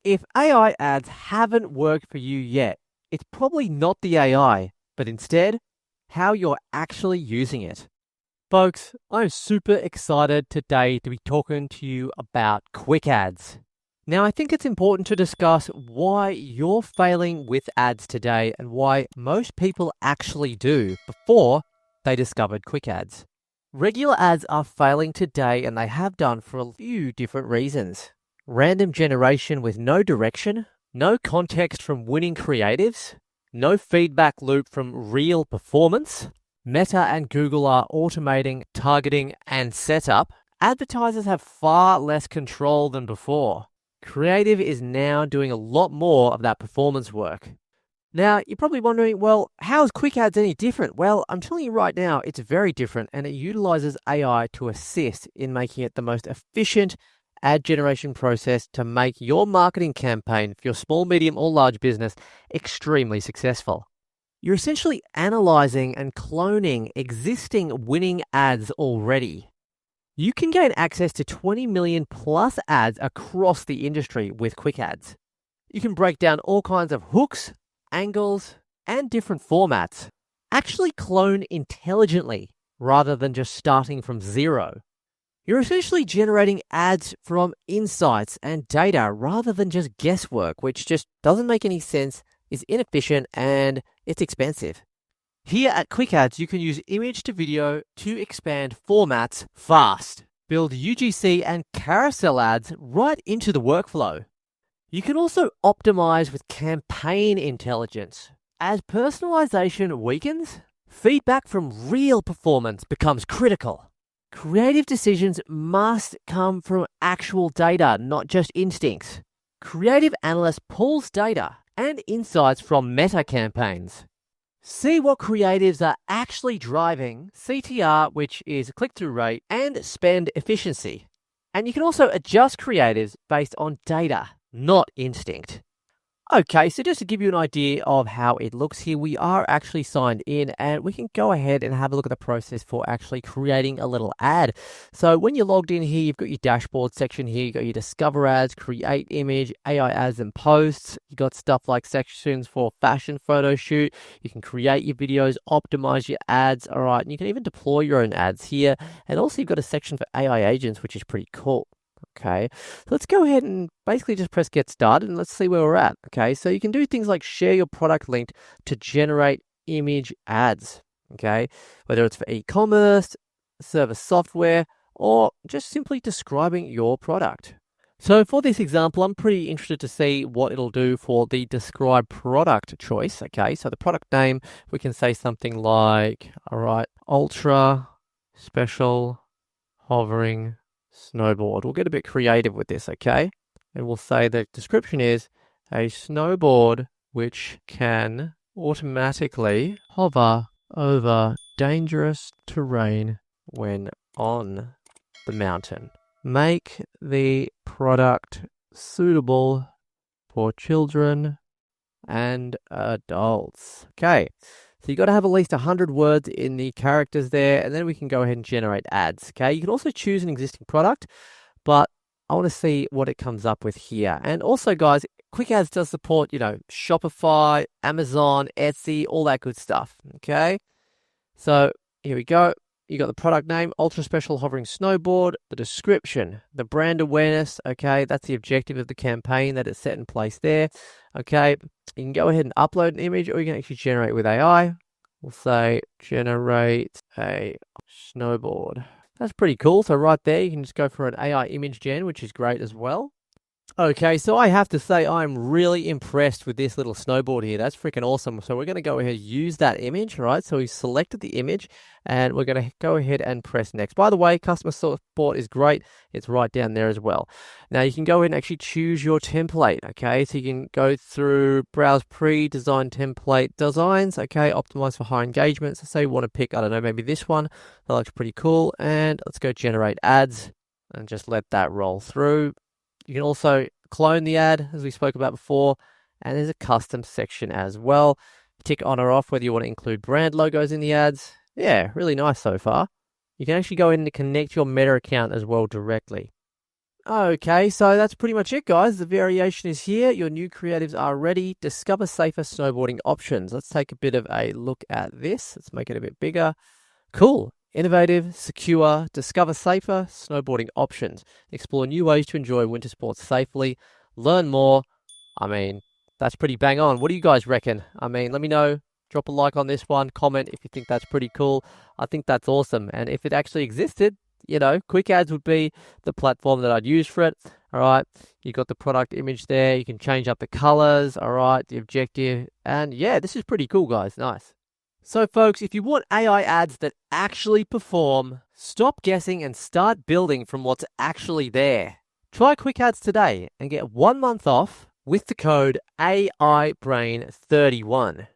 if AI ads haven't worked for you yet, it's probably not the AI, but instead, how you're actually using it. Folks, I'm super excited today to be talking to you about quick ads. Now, I think it's important to discuss why you're failing with ads today and why most people actually do before they discovered quick ads. Regular ads are failing today, and they have done for a few different reasons. Random generation with no direction, no context from winning creatives, no feedback loop from real performance. Meta and Google are automating targeting and setup. Advertisers have far less control than before. Creative is now doing a lot more of that performance work. Now, you're probably wondering, well, how is quick ads any different? Well, I'm telling you right now, it's very different, and it utilizes AI to assist in making it the most efficient ad generation process to make your marketing campaign for your small, medium, or large business extremely successful. You're essentially analyzing and cloning existing winning ads already. You can gain access to 20 million plus ads across the industry with quick ads. You can break down all kinds of hooks, angles, and different formats. Actually clone intelligently rather than just starting from zero. You're essentially generating ads from insights and data rather than just guesswork, which just doesn't make any sense, is inefficient, and it's expensive. Here at Quick Ads, you can use image to video to expand formats fast. Build UGC and carousel ads right into the workflow. You can also optimize with campaign intelligence. As personalization weakens, feedback from real performance becomes critical. Creative decisions must come from actual data, not just instincts. Creative analyst pulls data and insights from meta campaigns. See what creatives are actually driving CTR, which is click-through rate, and spend efficiency. And you can also adjust creatives based on data, not instinct. Okay, so just to give you an idea of how it looks here, we are actually signed in, and we can go ahead and have a look at the process for actually creating a little ad. So when you're logged in here, you've got your dashboard section here, you've got your discover ads, create image, AI ads and posts. You've got stuff like sections for fashion photo shoot. You can create your videos, optimize your ads, all right, and you can even deploy your own ads here. And also you've got a section for AI agents, which is pretty cool. Okay, so let's go ahead and basically just press get started and let's see where we're at. Okay, so you can do things like share your product link to generate image ads. Okay, whether it's for e-commerce, service software, or just simply describing your product. So for this example, I'm pretty interested to see what it'll do for the describe product choice. Okay, so the product name, we can say something like, all right, ultra special hovering snowboard. We'll get a bit creative with this, okay? And we'll say the description is a snowboard which can automatically hover over dangerous terrain when on the mountain. Make the product suitable for children and adults. Okay. So you got to have at least 100 words in the characters there, and then we can go ahead and generate ads. Okay, you can also choose an existing product, but I want to see what it comes up with here. And also, guys, Quick Ads does support, Shopify, Amazon, Etsy, all that good stuff. Okay, so here we go. You got the product name, Ultra Special Hovering Snowboard, the description, the brand awareness. Okay, that's the objective of the campaign that is set in place there. Okay, you can go ahead and upload an image, or you can actually generate with AI. We'll say generate a snowboard. That's pretty cool. So right there, you can just go for an AI image gen, which is great as well. Okay, so I have to say I'm really impressed with this little snowboard here. That's freaking awesome. So we're going to go ahead and use that image, right? So we selected the image and we're going to go ahead and press next. By the way, customer support is great. It's right down there as well. Now you can go ahead and actually choose your template, okay? So you can go through browse pre-designed template designs, okay? Optimize for high engagement. So say you want to pick, I don't know, maybe this one. That looks pretty cool. And let's go generate ads and just let that roll through. You can also clone the ad, as we spoke about before, and there's a custom section as well. Tick on or off whether you want to include brand logos in the ads. Yeah, really nice so far. You can actually go in and connect your Meta account as well directly. Okay, so that's pretty much it, guys. The variation is here. Your new creatives are ready. Discover safer snowboarding options. Let's take a bit of a look at this. Let's make it a bit bigger. Cool. Innovative, secure, discover safer snowboarding options. Explore new ways to enjoy winter sports safely. Learn more. I mean, that's pretty bang on. What do you guys reckon? I mean, let me know. Drop a like on this one. Comment if you think that's pretty cool. I think that's awesome. And if it actually existed, Quickads would be the platform that I'd use for it. All right. You got the product image there. You can change up the colors. All right. The objective. And yeah, this is pretty cool, guys. Nice. So, folks, if you want AI ads that actually perform, stop guessing and start building from what's actually there. Try Quickads today and get 1 month off with the code AIBrain31.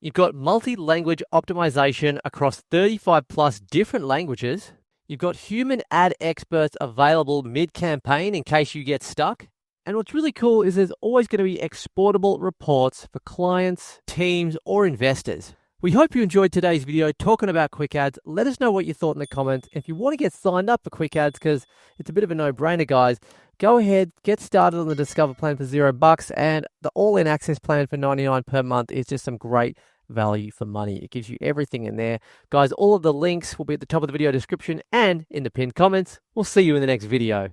You've got multi-language optimization across 35 plus different languages. You've got human ad experts available mid-campaign in case you get stuck. And what's really cool is there's always going to be exportable reports for clients, teams, or investors. We hope you enjoyed today's video talking about Quickads. Let us know what you thought in the comments. If you want to get signed up for Quickads, because it's a bit of a no-brainer, guys, go ahead, get started on the Discover plan for $0, and the all-in access plan for $99 per month is just some great value for money. It gives you everything in there. Guys, all of the links will be at the top of the video description and in the pinned comments. We'll see you in the next video.